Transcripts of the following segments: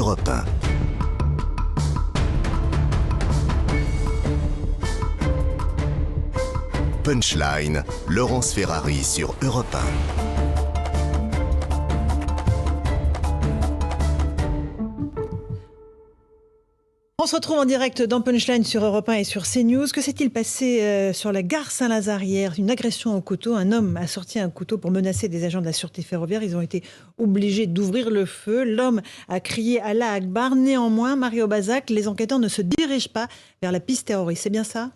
Europe 1. Punchline, Laurence Ferrari sur Europe 1. On se retrouve en direct dans Punchline sur Europe 1 et sur CNews. Que s'est-il passé sur la gare Saint-Lazare hier? Une agression au couteau. Un homme a sorti un couteau pour menacer des agents de la sûreté ferroviaire. Ils ont été obligés d'ouvrir le feu. L'homme a crié Allah Akbar. Néanmoins, Mario Bazac, les enquêteurs ne se dirigent pas vers la piste terroriste. C'est bien ça?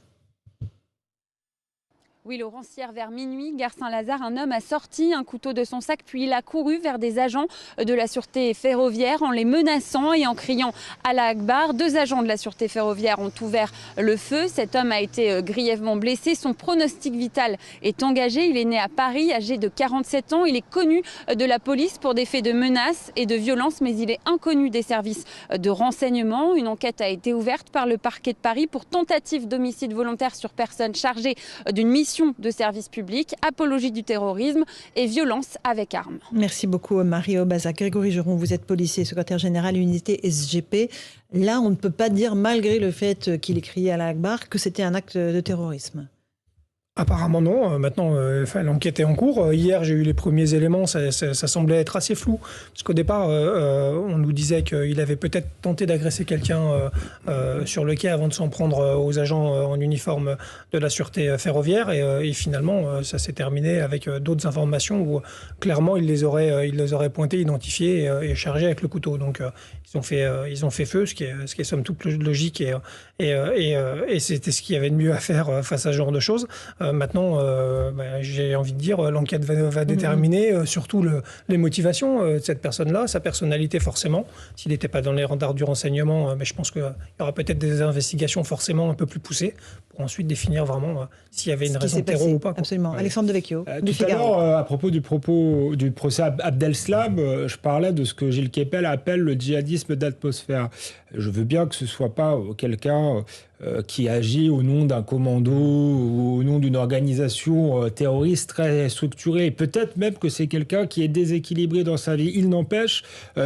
Oui, Laurence, hier vers minuit, gare Saint-Lazare, un homme a sorti un couteau de son sac, puis il a couru vers des agents de la sûreté ferroviaire en les menaçant et en criant Allah Akbar. 2 agents de la sûreté ferroviaire ont ouvert le feu. Cet homme a été grièvement blessé. Son pronostic vital est engagé. Il est né à Paris, âgé de 47 ans. Il est connu de la police pour des faits de menaces et de violence, mais il est inconnu des services de renseignement. Une enquête a été ouverte par le parquet de Paris pour tentative d'homicide volontaire sur personne chargée d'une mission de service public, apologie du terrorisme et violence avec arme. Merci beaucoup Mario Bazac. Grégory Geron, vous êtes policier, secrétaire général unité SGP. Là, on ne peut pas dire, malgré le fait qu'il ait crié Allah Akbar, que c'était un acte de terrorisme. Apparemment non. Maintenant, l'enquête est en cours. Hier, j'ai eu les premiers éléments. Ça semblait être assez flou. Parce qu'au départ, on nous disait qu'il avait peut-être tenté d'agresser quelqu'un sur le quai avant de s'en prendre aux agents en uniforme de la sûreté ferroviaire. Et finalement, ça s'est terminé avec d'autres informations où clairement, il les aurait pointés, identifiés et chargés avec le couteau. Donc, ils ont fait feu, ce qui est somme toute logique. Et c'était ce qu'il y avait de mieux à faire face à ce genre de choses. Maintenant, j'ai envie de dire, l'enquête va déterminer surtout les motivations de cette personne-là, sa personnalité forcément. S'il n'était pas dans les radars du renseignement, mais je pense qu'il y aura peut-être des investigations forcément un peu plus poussées pour ensuite définir vraiment s'il y avait une raison de terreau ou pas. Absolument. Alexandre Devecchio, du Tout à Figaro. l'heure, à propos du procès Abdeslam, je parlais de ce que Gilles Kepel appelle le djihadisme d'atmosphère. Je veux bien que ce ne soit pas quelqu'un qui agit au nom d'un commando ou au nom d'une organisation terroriste très structurée. Peut-être même que c'est quelqu'un qui est déséquilibré dans sa vie. Il n'empêche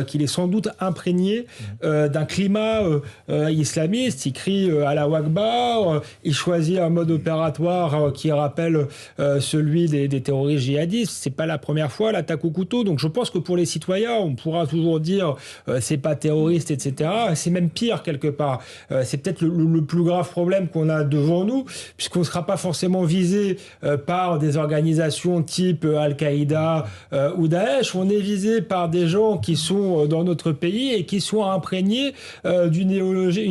qu'il est sans doute imprégné d'un climat islamiste. Il crie Allahu Akbar, il choisit un mode opératoire qui rappelle celui des terroristes djihadistes. C'est pas la première fois l'attaque au couteau. Donc je pense que pour les citoyens, on pourra toujours dire c'est pas terroriste, etc. C'est même pire quelque part. C'est peut-être le plus grave problème qu'on a devant nous, puisqu'on ne sera pas forcément visé par des organisations type Al-Qaïda ou Daesh. On est visé par des gens qui sont dans notre pays et qui sont imprégnés d'une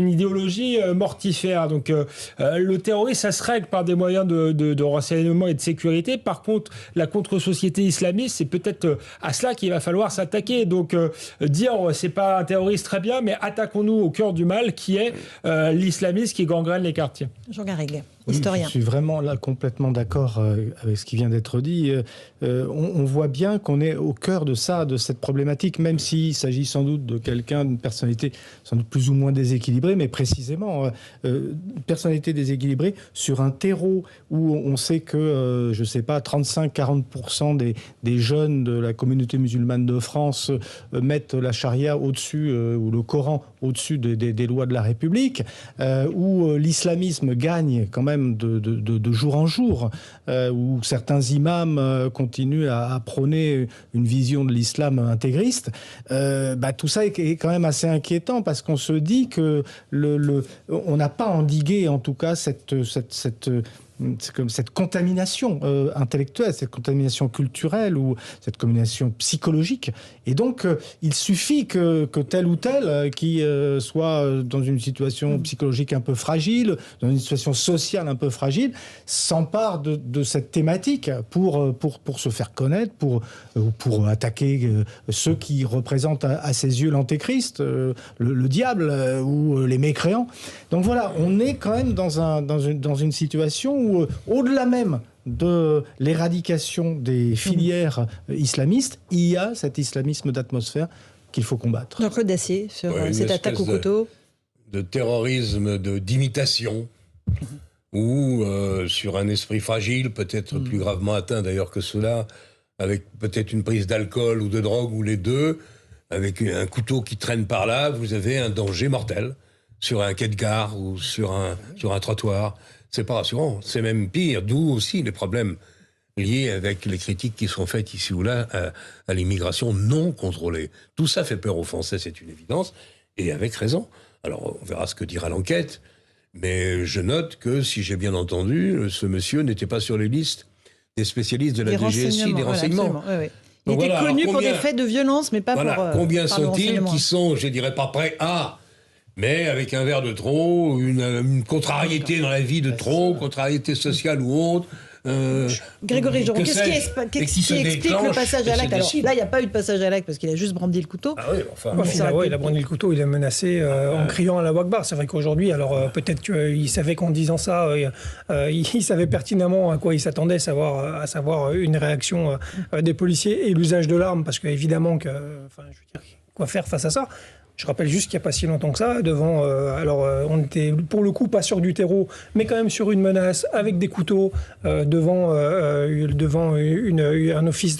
idéologie mortifère. Donc le terrorisme, ça se règle par des moyens de renseignement et de sécurité. Par contre, la contre-société islamiste, c'est peut-être à cela qu'il va falloir s'attaquer. Donc dire c'est pas un terroriste, très bien, mais attaquons-nous au cœur du mal qui est l'islamisme qui gangrène les quartiers. Jean Garrigue, oui, historien. Je suis vraiment là complètement d'accord avec ce qui vient d'être dit. On voit bien qu'on est au cœur de ça, de cette problématique, même s'il s'agit sans doute de quelqu'un, d'une personnalité sans doute plus ou moins déséquilibrée, mais précisément une personnalité déséquilibrée sur un terreau où on sait que, je ne sais pas, 35-40% des jeunes de la communauté musulmane de France mettent la charia au-dessus, ou le Coran au-dessus des lois de la République, où l'islamisme gagne quand même de jour en jour, où certains imams continuent à prôner une vision de l'islam intégriste, tout ça est quand même assez inquiétant parce qu'on se dit que on n'a pas endigué en tout cas cette contamination intellectuelle, cette contamination culturelle ou cette contamination psychologique. Et donc, il suffit que tel ou tel qui soit dans une situation psychologique un peu fragile, dans une situation sociale un peu fragile, s'empare de cette thématique pour se faire connaître, pour attaquer ceux qui représentent à ses yeux l'antéchrist, le diable ou les mécréants. Donc voilà, on est quand même dans une situation où, au-delà même de l'éradication des filières islamistes, il y a cet islamisme d'atmosphère qu'il faut combattre. Jean-Claude Dacier, sur cette attaque au couteau. De terrorisme d'imitation, ou sur un esprit fragile, peut-être plus gravement atteint d'ailleurs que cela, avec peut-être une prise d'alcool ou de drogue, ou les deux, avec un couteau qui traîne par là, vous avez un danger mortel sur un quai de gare ou sur un trottoir. C'est pas rassurant. C'est même pire. D'où aussi les problèmes liés avec les critiques qui sont faites ici ou là à l'immigration non contrôlée. Tout ça fait peur aux Français, c'est une évidence, et avec raison. Alors, on verra ce que dira l'enquête, mais je note que, si j'ai bien entendu, ce monsieur n'était pas sur les listes des spécialistes de la DGSI des renseignements. Voilà, oui. Il était connu pour des faits de violence, mais pas pour... Combien sont-ils qui sont, je dirais pas prêts à... mais avec un verre de trop, une contrariété dans la vie de trop, contrariété sociale ou autre. Grégory Joron, qu'est-ce qui explique le passage à l'acte? Alors là, il n'y a pas eu de passage à l'acte parce qu'il a juste brandi le couteau. Ah oui, enfin... il a brandi le couteau, il a menacé en criant à la Wakbar. C'est vrai qu'aujourd'hui, alors peut-être qu'il savait qu'en disant ça, il savait pertinemment à quoi il s'attendait, à savoir une réaction des policiers et l'usage de l'arme, parce qu'évidemment, je veux dire, quoi faire face à ça? Je rappelle juste qu'il n'y a pas si longtemps que ça, devant, on était pour le coup pas sur du terreau, mais quand même sur une menace, avec des couteaux, devant un office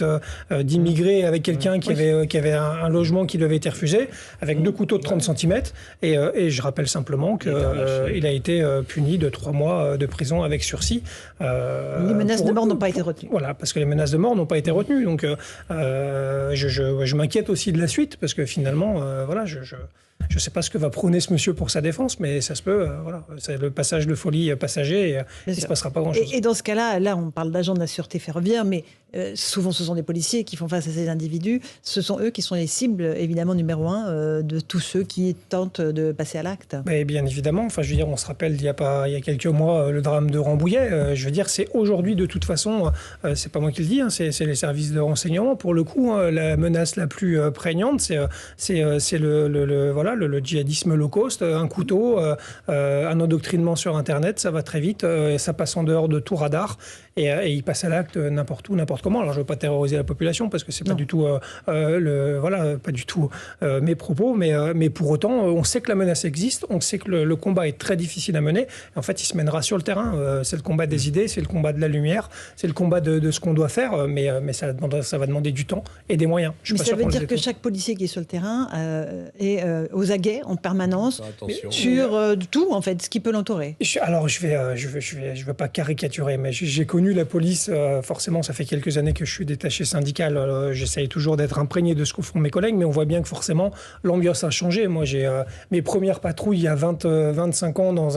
d'immigrés, avec quelqu'un qui avait un logement qui lui avait été refusé, avec 2 couteaux de 30 cm. Et je rappelle simplement qu'il a été puni de 3 mois de prison avec sursis. Les menaces de mort n'ont pas été retenues. Voilà, parce que les menaces de mort n'ont pas été retenues. Donc je m'inquiète aussi de la suite, parce que finalement, je ne sais pas ce que va prôner ce monsieur pour sa défense, mais ça se peut, c'est le passage de folie passager, et il ne se passera pas grand-chose. Et dans ce cas-là, là, on parle d'agents de la sûreté ferroviaire, mais souvent ce sont des policiers qui font face à ces individus. Ce sont eux qui sont les cibles, évidemment, numéro 1 de tous ceux qui tentent de passer à l'acte. Mais bien évidemment, enfin, je veux dire, on se rappelle il y a quelques mois le drame de Rambouillet. Je veux dire, c'est aujourd'hui de toute façon, c'est pas moi qui le dis, c'est les services de renseignement. Pour le coup, la menace la plus prégnante, c'est le djihadisme low cost, un couteau, un endoctrinement sur Internet, ça va très vite, ça passe en dehors de tout radar. Et il passe à l'acte n'importe où, n'importe comment. Alors je ne veux pas terroriser la population parce que c'est pas du tout, pas du tout mes propos, mais pour autant, on sait que la menace existe, on sait que le combat est très difficile à mener. Et en fait, il se mènera sur le terrain. C'est le combat des idées, c'est le combat de la lumière, c'est le combat de ce qu'on doit faire, mais ça va demander du temps et des moyens. Mais ça veut dire que chaque policier qui est sur le terrain est aux aguets en permanence sur tout, en fait, ce qui peut l'entourer. Alors je vais pas caricaturer, mais j'ai connu la police, forcément ça fait quelques années que je suis détaché syndical, j'essaye toujours d'être imprégné de ce que font mes collègues, mais on voit bien que forcément l'ambiance a changé. Moi j'ai mes premières patrouilles il y a 25 ans,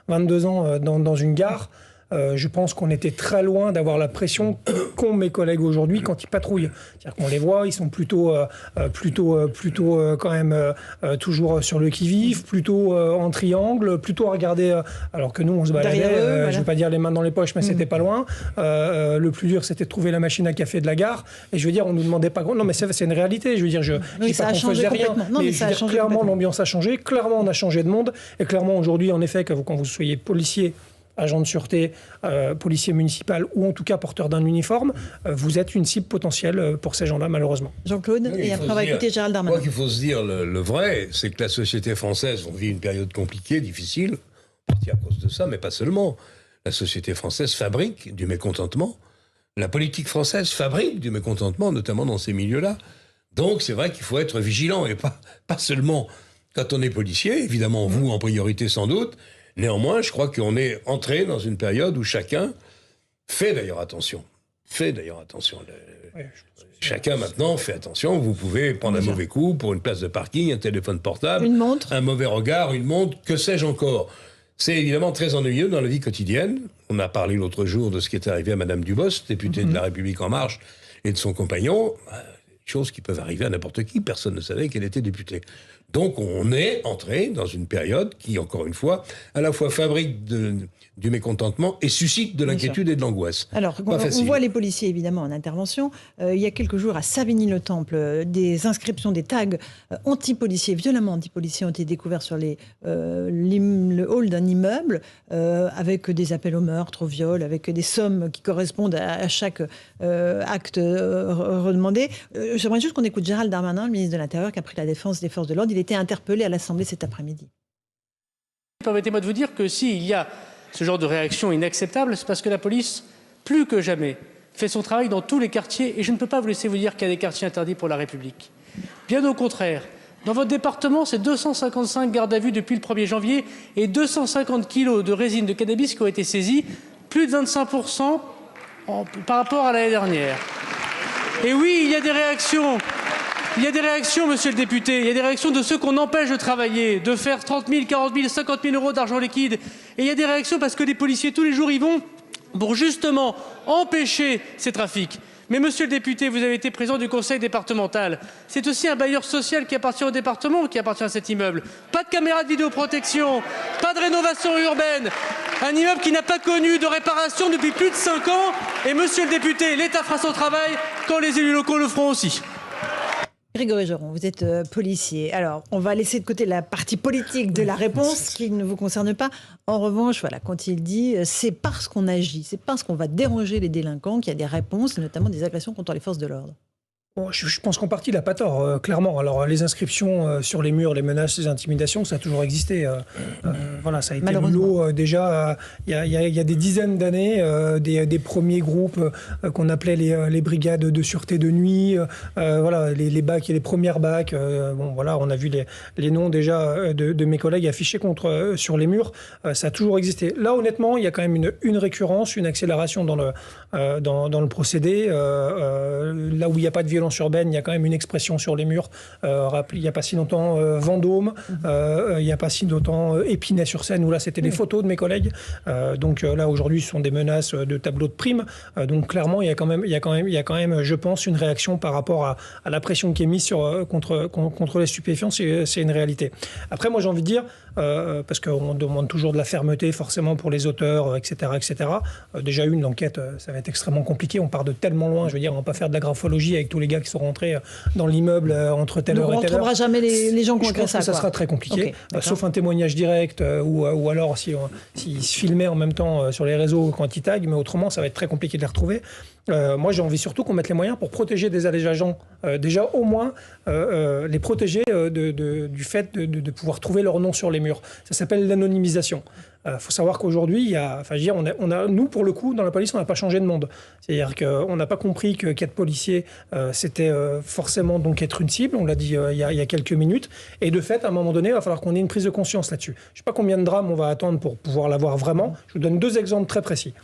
22 ans dans une gare. Je pense qu'on était très loin d'avoir la pression qu'ont mes collègues aujourd'hui quand ils patrouillent. C'est-à-dire qu'on les voit, ils sont plutôt quand même toujours sur le qui-vive, plutôt en triangle, plutôt à regarder. Alors que nous, on se baladait. Je ne vais pas dire les mains dans les poches, mais c'était pas loin. Le plus dur, c'était de trouver la machine à café de la gare. Et je veux dire, on nous demandait pas. Non, mais c'est une réalité. Je veux dire, je dis pas qu'on faisait rien. Mais je veux dire, clairement, l'ambiance a changé. Clairement, on a changé de monde. Et clairement, aujourd'hui, en effet, quand vous soyez policier, agent de sûreté, policier municipal ou en tout cas porteur d'un uniforme, vous êtes une cible potentielle pour ces gens-là, malheureusement. Jean-Claude, et après on va écouter Gérald Darmanin. Moi, qu'il faut se dire le vrai, c'est que la société française, on vit une période compliquée, difficile, en partie à cause de ça, mais pas seulement. La société française fabrique du mécontentement. La politique française fabrique du mécontentement, notamment dans ces milieux-là. Donc c'est vrai qu'il faut être vigilant, et pas seulement quand on est policier, évidemment vous en priorité sans doute. Néanmoins, je crois qu'on est entré dans une période où chacun fait d'ailleurs attention. Chacun maintenant fait attention. Vous pouvez prendre un mauvais coup pour une place de parking, un téléphone portable, une montre, un mauvais regard, une montre, que sais-je encore. C'est évidemment très ennuyeux dans la vie quotidienne. On a parlé l'autre jour de ce qui est arrivé à Madame Dubos, députée de La République En Marche, et de son compagnon. Choses qui peuvent arriver à n'importe qui. Personne ne savait qu'elle était députée. Donc on est entré dans une période qui, encore une fois, à la fois fabrique du mécontentement et suscite de l'inquiétude et de l'angoisse. Alors, on voit les policiers, évidemment, en intervention. Il y a quelques jours, à Savigny-le-Temple, des inscriptions, des tags anti-policiers, violemment anti-policiers, ont été découverts sur le hall d'un immeuble, avec des appels au meurtre, au viol, avec des sommes qui correspondent à chaque acte redemandé. J'aimerais juste qu'on écoute Gérald Darmanin, le ministre de l'Intérieur, qui a pris la défense des forces de l'ordre. Il était interpellé à l'Assemblée cet après-midi. Permettez-moi de vous dire que s'il y a ce genre de réaction inacceptable, c'est parce que la police, plus que jamais, fait son travail dans tous les quartiers. Et je ne peux pas vous laisser vous dire qu'il y a des quartiers interdits pour la République. Bien au contraire. Dans votre département, c'est 255 gardes à vue depuis le 1er janvier et 250 kilos de résine de cannabis qui ont été saisis, plus de 25% par rapport à l'année dernière. Et oui, il y a des réactions. Il y a des réactions, monsieur le député. Il y a des réactions de ceux qu'on empêche de travailler, de faire 30 000, 40 000, 50 000 euros d'argent liquide. Et il y a des réactions parce que les policiers, tous les jours, y vont pour justement empêcher ces trafics. Mais monsieur le député, vous avez été président du conseil départemental. C'est aussi un bailleur social qui appartient au département, qui appartient à cet immeuble. Pas de caméras de vidéoprotection, pas de rénovation urbaine. Un immeuble qui n'a pas connu de réparation depuis plus de 5 ans. Et monsieur le député, l'État fera son travail quand les élus locaux le feront aussi. Grégory Joron, vous êtes policier. Alors, on va laisser de côté la partie politique de la réponse qui ne vous concerne pas. En revanche, voilà, quand il dit c'est parce qu'on agit, c'est parce qu'on va déranger les délinquants qu'il y a des réponses, notamment des agressions contre les forces de l'ordre. Bon, je pense qu'en partie, il n'a pas tort, clairement. Alors, les inscriptions sur les murs, les menaces, les intimidations, ça a toujours existé. Voilà, ça a été le lot déjà il y a des dizaines d'années, des premiers groupes qu'on appelait les brigades de sûreté de nuit, voilà, les BAC et les premières BAC. Bon, voilà, on a vu les noms déjà de mes collègues affichés sur les murs. Ça a toujours existé. Là, honnêtement, il y a quand même une récurrence, une accélération dans le procédé. Là où il n'y a pas de violence urbaine, il y a quand même une expression sur les murs. Il n'y a pas si longtemps Vendôme, il n'y a pas si longtemps Épinay-sur-Seine, où là c'était des photos de mes collègues. Donc là aujourd'hui ce sont des menaces de tableaux de primes. Donc clairement il y a quand même, je pense, une réaction par rapport à la pression qui est mise contre les stupéfiants. C'est une réalité. Après moi j'ai envie de dire, parce qu'on demande toujours de la fermeté forcément pour les auteurs, etc. Déjà l'enquête, ça va être extrêmement compliqué. On part de tellement loin, je veux dire, on va pas faire de la graphologie avec tous les gars qui sont rentrés dans l'immeuble entre telle heure et telle heure. On ne retrouvera jamais les gens qui ont écrit ça. Ça sera très compliqué, sauf un témoignage direct ou alors s'ils se filmaient en même temps sur les réseaux quand ils taguent, mais autrement ça va être très compliqué de les retrouver. Moi j'ai envie surtout qu'on mette les moyens pour protéger des agents, déjà au moins les protéger du fait de pouvoir trouver leur nom sur les murs. Ça s'appelle l'anonymisation. Faut savoir qu'aujourd'hui, nous pour le coup dans la police on n'a pas changé de monde. C'est-à-dire qu'on n'a pas compris qu'être policier c'était forcément donc être une cible. On l'a dit il y a quelques minutes. Et de fait, à un moment donné, il va falloir qu'on ait une prise de conscience là-dessus. Je ne sais pas combien de drames on va attendre pour pouvoir l'avoir vraiment. Je vous donne 2 exemples très précis.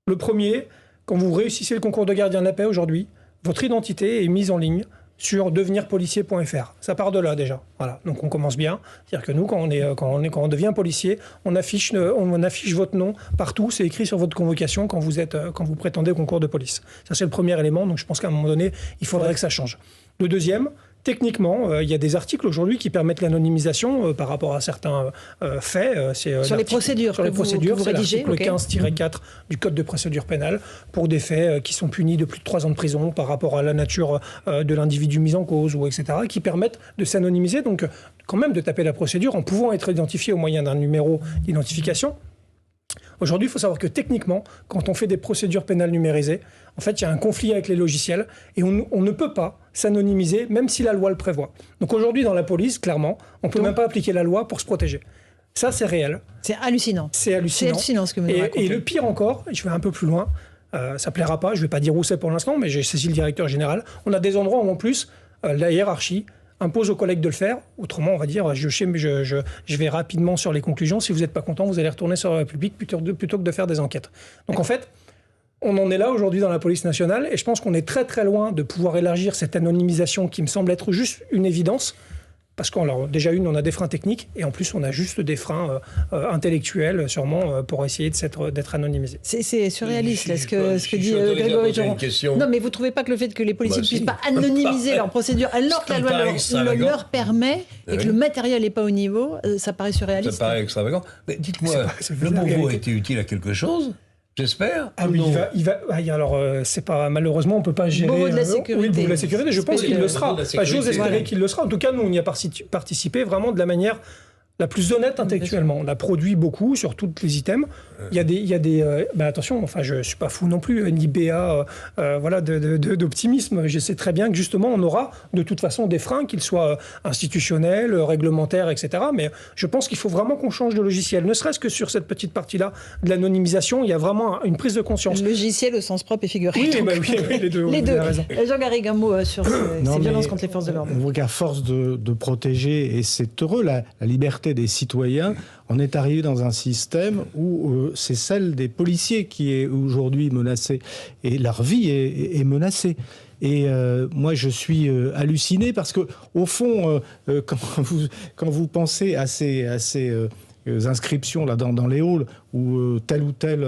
Le premier, quand vous réussissez le concours de gardien de la paix aujourd'hui, votre identité est mise en ligne sur devenirpolicier.fr. Ça part de là déjà. Voilà. Donc on commence bien. C'est-à-dire que nous, quand on devient policier, on affiche votre nom partout. C'est écrit sur votre convocation quand vous prétendez au concours de police. Ça c'est le premier élément. Donc je pense qu'à un moment donné, il faudrait que ça change. Le deuxième, techniquement, il y a des articles aujourd'hui qui permettent l'anonymisation par rapport à certains faits. Sur les procédures. Sur les procédures, c'est l'article 15-4 du Code de procédure pénale pour des faits qui sont punis de plus de 3 ans de prison par rapport à la nature de l'individu mis en cause, ou etc., qui permettent de s'anonymiser, donc quand même de taper la procédure en pouvant être identifié au moyen d'un numéro d'identification. Aujourd'hui, il faut savoir que techniquement, quand on fait des procédures pénales numérisées, en fait, il y a un conflit avec les logiciels et on ne peut pas s'anonymiser, même si la loi le prévoit. Donc aujourd'hui, dans la police, clairement, on ne peut même pas appliquer la loi pour se protéger. Ça, c'est réel. C'est hallucinant. C'est hallucinant. C'est hallucinant ce que vous nous racontez. Et le pire encore, je vais un peu plus loin, ça ne plaira pas, je ne vais pas dire où c'est pour l'instant, mais j'ai saisi le directeur général. On a des endroits où, en plus, la hiérarchie impose aux collègues de le faire. Autrement, on va dire, je vais rapidement sur les conclusions. Si vous n'êtes pas content, vous allez retourner sur la République plutôt que de faire des enquêtes. Donc en fait, on en est là aujourd'hui dans la police nationale et je pense qu'on est très très loin de pouvoir élargir cette anonymisation qui me semble être juste une évidence. Parce déjà on a des freins techniques et en plus on a juste des freins intellectuels sûrement pour essayer d'être anonymisé. C'est surréaliste là, ce que dit Grégory Joron. Non mais vous ne trouvez pas que le fait que les policiers ne puissent pas anonymiser leurs procédures alors que la loi leur permet et que le matériel n'est pas au niveau, ça paraît surréaliste. Ça paraît extravagant. Mais dites-moi, le Beauvau a été utile à quelque chose ? J'espère. Ah oui, il va. Alors, c'est pas, malheureusement, on peut pas gérer. Beauvau de la sécurité. Oui, le Beauvau de la sécurité. Je pense qu'il le sera. J'ose espérer qu'il le sera. En tout cas, nous, on y a participé vraiment de la manière la plus honnête intellectuellement. On a produit beaucoup sur tous les items. Il y a des attention, enfin je suis pas fou non plus, ni BA voilà d'optimisme. Je sais très bien que justement on aura de toute façon des freins, qu'ils soient institutionnels, réglementaires, etc. Mais je pense qu'il faut vraiment qu'on change de logiciel, ne serait-ce que sur cette petite partie-là de l'anonymisation. Il y a vraiment une prise de conscience. Logiciel au sens propre et figuré. Oui, oui, les deux. Les deux. Raison. Jean Garrigue, un mot sur ces violences contre les forces de l'ordre. On voit qu'à force de protéger, et c'est heureux, la liberté des citoyens, on est arrivé dans un système où c'est celle des policiers qui est aujourd'hui menacée. Et leur vie est menacée. Et moi, je suis halluciné parce que, au fond, quand vous pensez à ces inscriptions là dans les halls où telle ou telle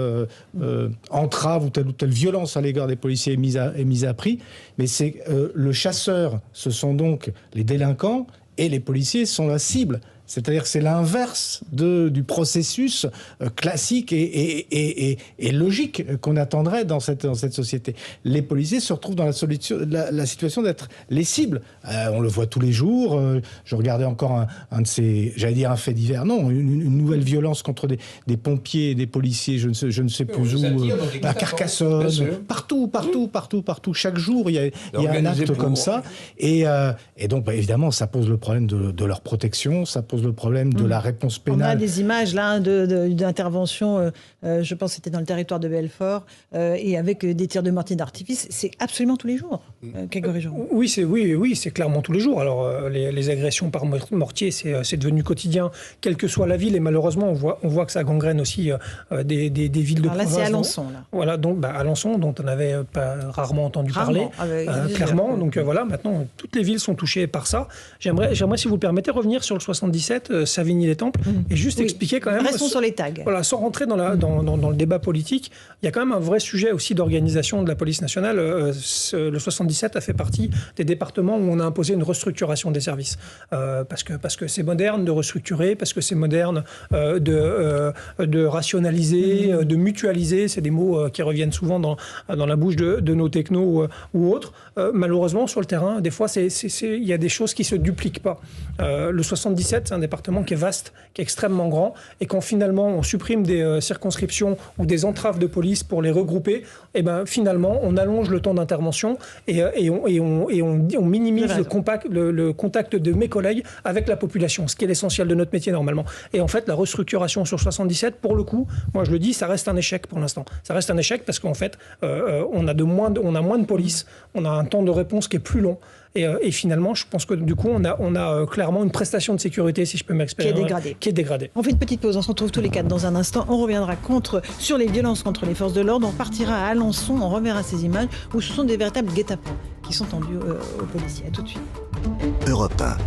entrave ou telle violence à l'égard des policiers est mise à prix, mais c'est le chasseur, ce sont donc les délinquants, et les policiers sont la cible. C'est-à-dire que c'est l'inverse du processus classique et logique qu'on attendrait dans cette société. Les policiers se retrouvent dans la situation d'être les cibles. On le voit tous les jours. Je regardais encore un de ces, j'allais dire un fait divers, non, une nouvelle violence contre des pompiers et des policiers, je ne sais plus où, à Carcassonne, partout. Chaque jour, il y a un acte comme ça. Et donc, évidemment, ça pose le problème de leur protection, ça pose le problème de la réponse pénale. On a des images là d'intervention, je pense que c'était dans le territoire de Belfort, et avec des tirs de mortier d'artifice. C'est absolument tous les jours, Grégory Joron. Oui, c'est clairement tous les jours. Alors les agressions par mortier, c'est devenu quotidien, quelle que soit la ville, et malheureusement on voit que ça gangrène aussi des villes de province. Là, c'est Alençon. Là. Voilà, donc Alençon, dont on avait pas rarement entendu parler, clairement. Donc voilà, maintenant toutes les villes sont touchées par ça. J'aimerais, si vous le permettez, revenir sur le 77, Savigny-les-Temples, et juste expliquer quand même... Restons sur les tags. Voilà, sans rentrer dans le débat politique, il y a quand même un vrai sujet aussi d'organisation de la police nationale. Le 77 a fait partie des départements où on a imposé une restructuration des services. Parce que c'est moderne de restructurer, parce que c'est moderne de rationaliser, de mutualiser. C'est des mots qui reviennent souvent dans la bouche de nos technos ou autres. Malheureusement, sur le terrain, des fois, il y a des choses qui ne se dupliquent pas. Le 77, c'est un département qui est vaste, qui est extrêmement grand, et quand finalement on supprime des circonscriptions ou des entraves de police pour les regrouper, et ben finalement on allonge le temps d'intervention et on minimise le contact de mes collègues avec la population, ce qui est l'essentiel de notre métier normalement. Et en fait, la restructuration sur 77, pour le coup, moi je le dis, ça reste un échec pour l'instant. Ça reste un échec parce qu'en fait, on a moins de police, on a un temps de réponse qui est plus long. Et finalement, je pense que du coup, on a clairement une prestation de sécurité, si je peux m'exprimer, qui est dégradée. On fait une petite pause, on se retrouve tous les quatre dans un instant. On reviendra sur les violences contre les forces de l'ordre. On partira à Alençon, on reverra ces images où ce sont des véritables guet-apens qui sont tendus aux policiers. À tout de suite. Europe 1.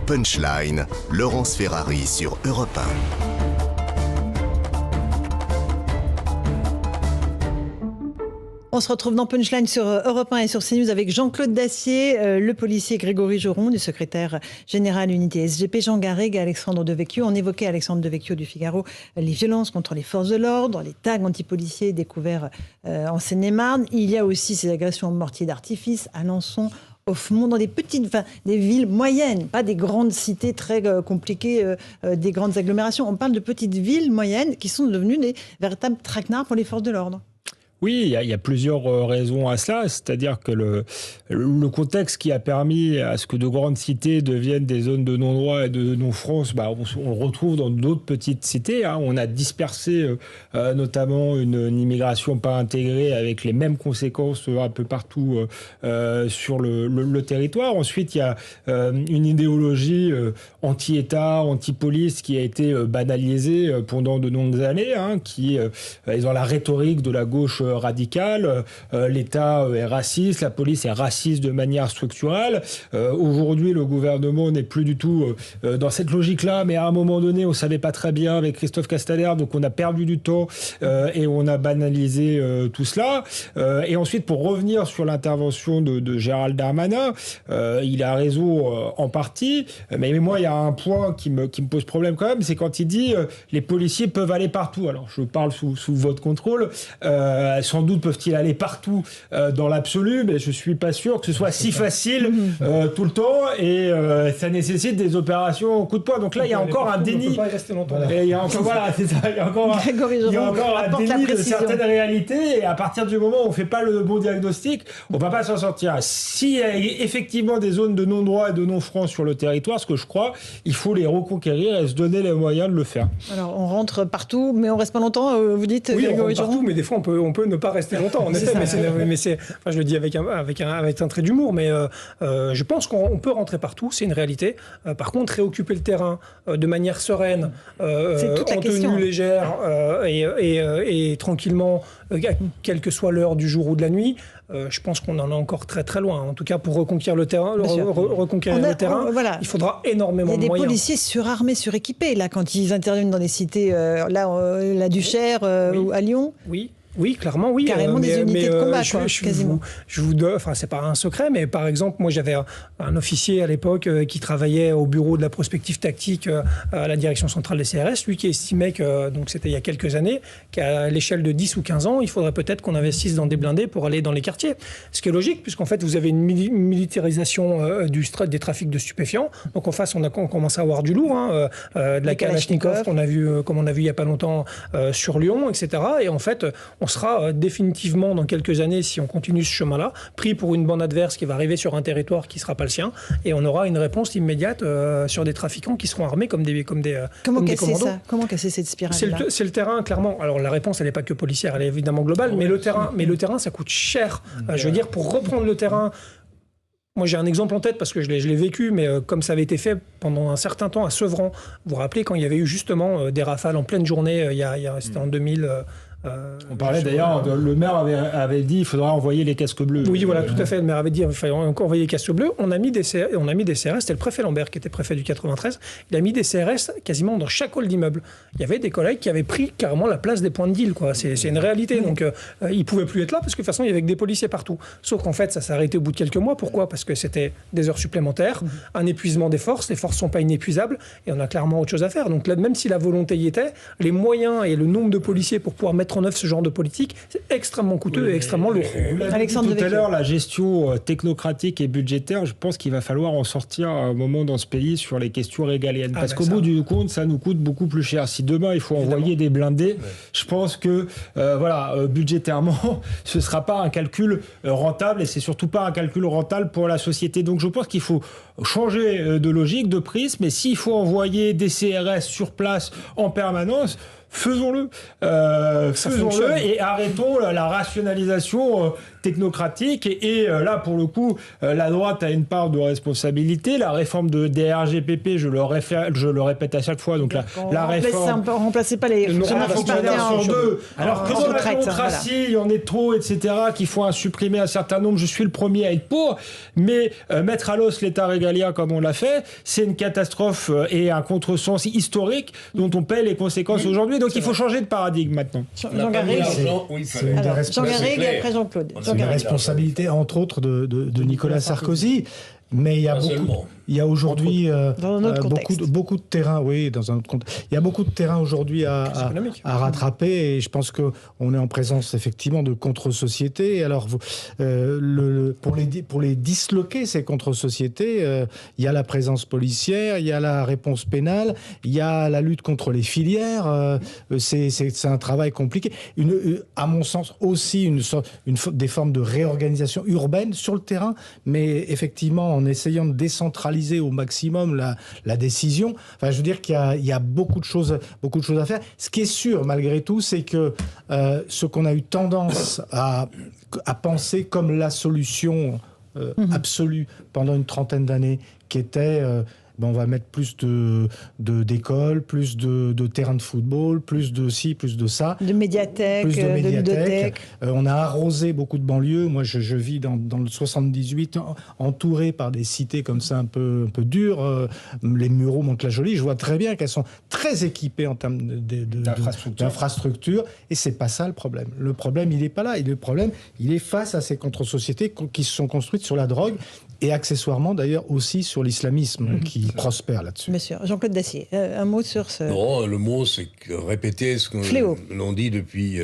Punchline, Laurence Ferrari sur Europe 1. On se retrouve dans Punchline sur Europe 1 et sur CNews avec Jean-Claude Dacier, le policier Grégory Joron, du secrétaire général unité SGP, Jean Garrigue et Alexandre Devecchio. On évoquait, Alexandre Devecchio du Figaro, les violences contre les forces de l'ordre, les tags anti-policiers découverts en Seine-et-Marne. Il y a aussi ces agressions au mortier d'artifice, Alençon, Offemont, dans des villes moyennes, pas des grandes cités très compliquées, des grandes agglomérations. On parle de petites villes moyennes qui sont devenues des véritables traquenards pour les forces de l'ordre. Oui, il y a plusieurs raisons à cela. C'est-à-dire que le contexte qui a permis à ce que de grandes cités deviennent des zones de non-droit et de non-France, on le retrouve dans d'autres petites cités. On a dispersé notamment une immigration pas intégrée avec les mêmes conséquences un peu partout sur le territoire. Ensuite, il y a une idéologie anti-État, anti-police qui a été banalisée pendant de longues années, qui est dans la rhétorique de la gauche radicale. L'État est raciste, la police est raciste de manière structurelle. Aujourd'hui, le gouvernement n'est plus du tout dans cette logique-là, mais à un moment donné, on ne savait pas très bien avec Christophe Castaner, donc on a perdu du temps et on a banalisé tout cela. Et ensuite, pour revenir sur l'intervention de Gérald Darmanin, il a raison en partie, mais moi, il y a un point qui me pose problème quand même, c'est quand il dit les policiers peuvent aller partout. Alors, je parle sous votre contrôle. Sans doute peuvent-ils aller partout dans l'absolu, mais je suis pas sûr que ce soit si facile tout le temps, et ça nécessite des opérations au coup de poing. Donc là, il y a encore un déni. On peut pas y rester longtemps. Et il y a encore, voilà, c'est ça, il y a encore un déni de certaines réalités, et à partir du moment où on fait pas le bon diagnostic, on va pas s'en sortir. S'il y a effectivement des zones de non-droit et de non-franc sur le territoire, ce que je crois, il faut les reconquérir et se donner les moyens de le faire. Alors, on rentre partout, mais on reste pas longtemps, vous dites? Oui, on rentre partout, mais des fois, on peut ne pas rester longtemps, en effet. Mais c'est, enfin, je le dis avec un trait d'humour, mais je pense qu'on peut rentrer partout, c'est une réalité. Par contre, réoccuper le terrain de manière sereine, en tenue légère et tranquillement, quelle que soit l'heure du jour ou de la nuit, je pense qu'on en est encore très très loin. En tout cas, pour reconquérir le terrain, voilà. il faudra énormément de moyens. Il y a des policiers surarmés, suréquipés, là, quand ils interviennent dans les cités, la Duchère ou à Lyon. Oui, clairement, oui. Carrément des unités de combat, quasiment. Je vous donne, enfin, c'est pas un secret, mais par exemple, moi, j'avais un officier à l'époque qui travaillait au bureau de la prospective tactique à la direction centrale des CRS, lui qui estimait que, donc c'était il y a quelques années, qu'à l'échelle de 10 ou 15 ans, il faudrait peut-être qu'on investisse dans des blindés pour aller dans les quartiers. Ce qui est logique, puisqu'en fait, vous avez une militarisation des trafics de stupéfiants. Donc en face, on commence à avoir du lourd, de la Kalachnikov qu'on a vu, comme on a vu il y a pas longtemps sur Lyon, etc. Et en fait, on sera définitivement, dans quelques années, si on continue ce chemin-là, pris pour une bande adverse qui va arriver sur un territoire qui ne sera pas le sien, et on aura une réponse immédiate sur des trafiquants qui seront armés comme des commandos. Comment casser cette spirale-là ? C'est le terrain, clairement. Alors la réponse, elle n'est pas que policière, elle est évidemment globale, mais le terrain, ça coûte cher. Je veux dire, pour reprendre le terrain... Moi, j'ai un exemple en tête parce que je l'ai vécu, mais comme ça avait été fait pendant un certain temps à Sevran, vous vous rappelez quand il y avait eu justement des rafales en pleine journée, c'était en 2000... on parlait d'ailleurs, le maire avait dit qu'il faudra envoyer les casques bleus. Oui, voilà, tout à fait. Le maire avait dit qu'il fallait encore envoyer les casques bleus. On a mis des CRS, c'était le préfet Lambert qui était préfet du 93. Il a mis des CRS quasiment dans chaque hall d'immeuble. Il y avait des collègues qui avaient pris carrément la place des points de deal, quoi. C'est une réalité. Donc, ils ne pouvaient plus être là parce que de toute façon, il y avait que des policiers partout. Sauf qu'en fait, ça s'est arrêté au bout de quelques mois. Pourquoi ? Parce que c'était des heures supplémentaires, un épuisement des forces. Les forces ne sont pas inépuisables et on a clairement autre chose à faire. Donc, là, même si la volonté y était, les moyens et le nombre de policiers pour pouvoir mettre en œuvre ce genre de politique, c'est extrêmement coûteux et extrêmement lourd. Alexandre, tout à l'heure, la gestion technocratique et budgétaire, je pense qu'il va falloir en sortir un moment dans ce pays sur les questions régaliennes. Parce qu'au bout du compte, ça nous coûte beaucoup plus cher. Si demain, il faut envoyer des blindés, je pense que budgétairement, ce ne sera pas un calcul rentable et c'est surtout pas un calcul rentable pour la société. Donc je pense qu'il faut changer de logique, de prisme, mais s'il faut envoyer des CRS sur place en permanence, faisons-le et arrêtons la rationalisation technocratique et là pour le coup la droite a une part de responsabilité. La réforme des RGPP, je le répète à chaque fois, donc la réforme remplacez pas les fonctionnaires sur deux, alors que dans la démocratie il y en est trop, etc., qu'il faut en supprimer un certain nombre. Je suis le premier à être pour, mais mettre à l'os l'État régalien comme on l'a fait, c'est une catastrophe et un contresens historique dont on paie les conséquences aujourd'hui. Donc il faut changer de paradigme maintenant. Jean Garrigue, et après Jean-Claude. C'est une responsabilité, entre autres, de Nicolas Sarkozy. Mais il y a aujourd'hui beaucoup de terrain, oui, dans un autre contexte. Il y a beaucoup de terrain aujourd'hui à rattraper et je pense qu'on est en présence effectivement de contre-sociétés. Alors, pour les disloquer, ces contre-sociétés, il y a la présence policière, il y a la réponse pénale, il y a la lutte contre les filières. C'est un travail compliqué. À mon sens, aussi des formes de réorganisation urbaine sur le terrain, mais effectivement, en essayant de décentraliser au maximum la décision. Enfin, je veux dire qu'il y a beaucoup de choses à faire. Ce qui est sûr, malgré tout, c'est que ce qu'on a eu tendance à penser comme la solution absolue pendant une trentaine d'années, qui était... on va mettre plus d'écoles, plus de terrains de football, plus de ci, plus de ça. De médiathèques, de ludothèques. On a arrosé beaucoup de banlieues. Moi, je vis dans le 78, entouré par des cités comme ça un peu dures. Les Mureaux, Mantes-la-Jolie, je vois très bien qu'elles sont très équipées en termes d'infrastructures. Et c'est pas ça le problème. Le problème, il n'est pas là. Et le problème, il est face à ces contre-sociétés qui se sont construites sur la drogue et accessoirement d'ailleurs aussi sur l'islamisme qui prospère là-dessus. Monsieur Jean-Claude Dacier, un mot sur ce... Non, le mot c'est que répéter ce que l'on dit depuis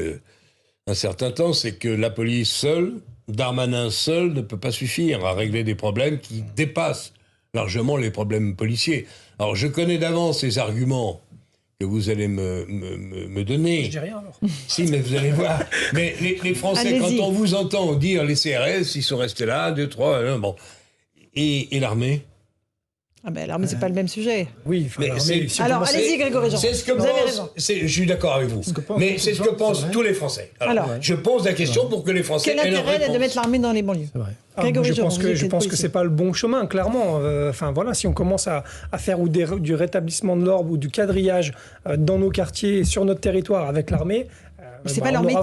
un certain temps, c'est que la police seule, Darmanin seul, ne peut pas suffire à régler des problèmes qui dépassent largement les problèmes policiers. Alors, je connais d'avance les arguments que vous allez me donner. Je dis rien alors. Si, mais vous allez voir. Mais les Français, Allez-y. quand on vous entend dire les CRS, ils sont restés là, 2, 3, bon. Et l'armée? Ah ben l'armée, c'est pas le même sujet. Oui, enfin, Mais c'est- Alors, allez-y, Grégory Jean. C'est ce que Vous avez pense, raison. je suis d'accord avec vous. Mais c'est ce que pensent tous les Français. Alors, je pose la question pour que les Français Quel aient leur intérêt de réponse. mettre l'armée dans les banlieues? C'est vrai. Grégory je Jean, pense vous que êtes je pense que policier. c'est pas le bon chemin, clairement. Enfin voilà, si on commence à faire du rétablissement de l'ordre ou du quadrillage dans nos quartiers et sur notre territoire avec l'armée. Mais c'est pas leur métier.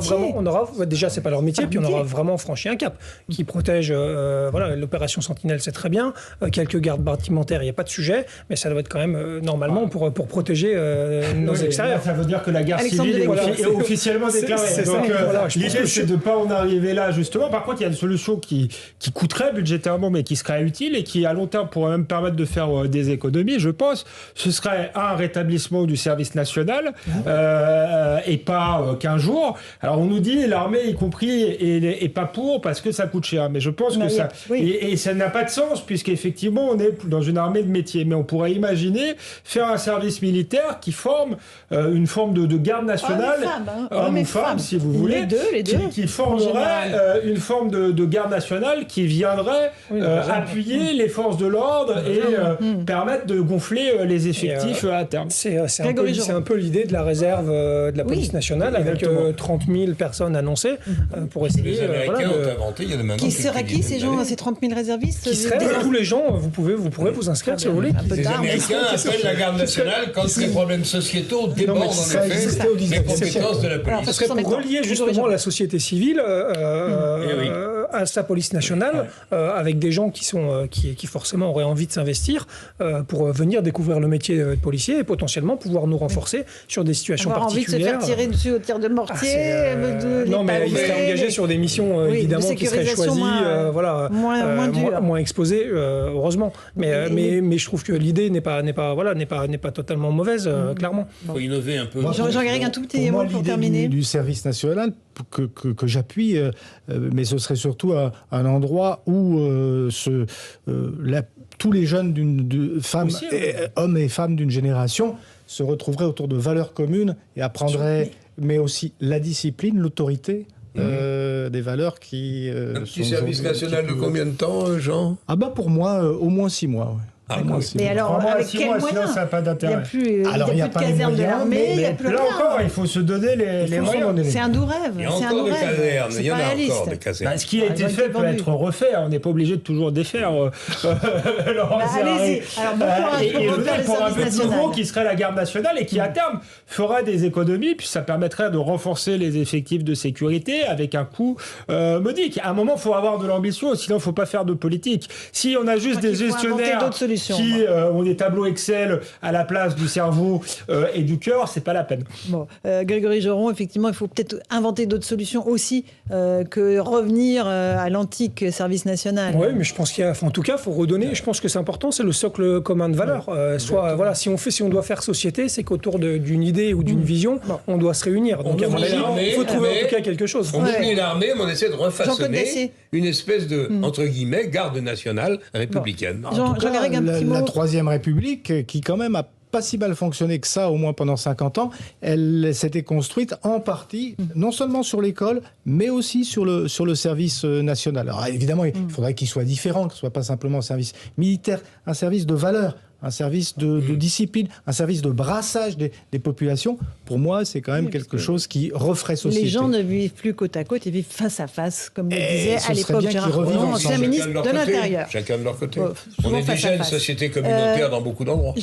Déjà, c'est pas leur métier, puis on aura vraiment franchi un cap qui protège. Voilà, l'opération Sentinelle, c'est très bien. Quelques gardes bâtimentaires, il n'y a pas de sujet, mais ça doit être quand même normalement pour protéger nos extérieurs. Ça veut dire que la guerre Alexandre civile Delecq. est officiellement déclarée. c'est ça. Donc, Voilà, je pense l'idée, que c'est de ne pas en arriver là, justement. Par contre, il y a une solution qui coûterait budgétairement, mais qui serait utile et qui, à long terme, pourrait même permettre de faire des économies, je pense. Ce serait un rétablissement du service national et pas 15 jours. Alors, on nous dit l'armée, y compris, est pas pour parce que ça coûte cher. Mais je pense que ça... oui. Et ça n'a pas de sens, puisqu'effectivement, on est dans une armée de métier. Mais on pourrait imaginer faire un service militaire qui forme une forme de garde nationale, Hommes et femmes, si vous voulez, les deux. qui formerait une forme de garde nationale qui viendrait appuyer les forces de l'ordre et permettre de gonfler les effectifs à terme. C'est un peu l'idée de la réserve de la police nationale avec 30 000 personnes annoncées pour essayer. Les Américains ont inventé, il y en a maintenant. Qui seraient qui ces gens, ces 30 000 réservistes? Qui seraient tous les gens, vous pourrez vous inscrire si vous voulez. Les Américains appellent la garde nationale quand les problèmes sociétaux débordent en effet les compétences de la police. Ce serait pour relier justement la société civile à sa police nationale avec des gens qui forcément auraient envie de s'investir pour venir découvrir le métier de policier et potentiellement pouvoir nous renforcer sur des situations Avoir envie de se particulières. faire tirer dessus au tir de mortier. Non, mais il serait engagé sur des missions évidemment qui seraient choisies, moins exposées, heureusement. Mais je trouve que l'idée n'est pas totalement mauvaise, clairement. Il faut innover un peu. Jean-Garrigue, un tout petit mot pour terminer. Du service national que j'appuie, mais ce serait surtout un endroit où tous les jeunes femmes, hommes et femmes d'une génération se retrouveraient autour de valeurs communes et apprendraient, mais aussi la discipline, l'autorité. Des valeurs qui un petit service national de combien de temps, Jean? Pour moi, au moins 6 mois. Ouais. Mais alors, avec quels moyens? Sinon, ça n'a pas d'intérêt. Il n'y a plus de caserne de l'armée, il n'y a plus rien. Là encore, il faut se donner les moyens. C'est un doux rêve. Il y a encore des casernes, il y en a encore des Bah, casernes. ce qui a été fait peut être refait, on n'est pas obligé de toujours défaire. Allez-y, alors bon courage pour refaire le pour un service peu plus national. gros qui serait la garde nationale et qui à terme fera des économies, puis ça permettrait de renforcer les effectifs de sécurité avec un coût modique. À un moment, il faut avoir de l'ambition, sinon il ne faut pas faire de politique. Si on a juste des gestionnaires qui ont des tableaux Excel à la place du cerveau et du cœur, c'est pas la peine. Bon, Grégory Joron, effectivement, il faut peut-être inventer d'autres solutions aussi que revenir à l'antique service national. Oui, mais je pense en tout cas, il faut redonner. Je pense que c'est important, c'est le socle commun de valeurs. Si on doit faire société, c'est qu'autour d'une idée ou d'une vision, on doit se réunir. Donc, à mon avis, il faut trouver en tout cas quelque chose. On oublie l'armée, mais on essaie de refaçonner une espèce de, entre guillemets, garde nationale républicaine. Jean-Garrigue, un petit mot. La Troisième République, qui quand même a pas si mal fonctionné que ça, au moins pendant 50 ans, elle s'était construite en partie, non seulement sur l'école, mais aussi sur le service national. Alors évidemment, il faudrait qu'il soit différent, que ce soit pas simplement un service militaire, un service de valeur, un service de discipline, un service de brassage des populations. Pour moi, c'est quand même quelque chose qui referait société. Les gens ne vivent plus côte à côte, ils vivent face à face, comme le disait à l'époque Gérard Collomb, ancien ministre de l'Intérieur. Chacun de leur côté. Oh, On est déjà une société communautaire dans beaucoup d'endroits.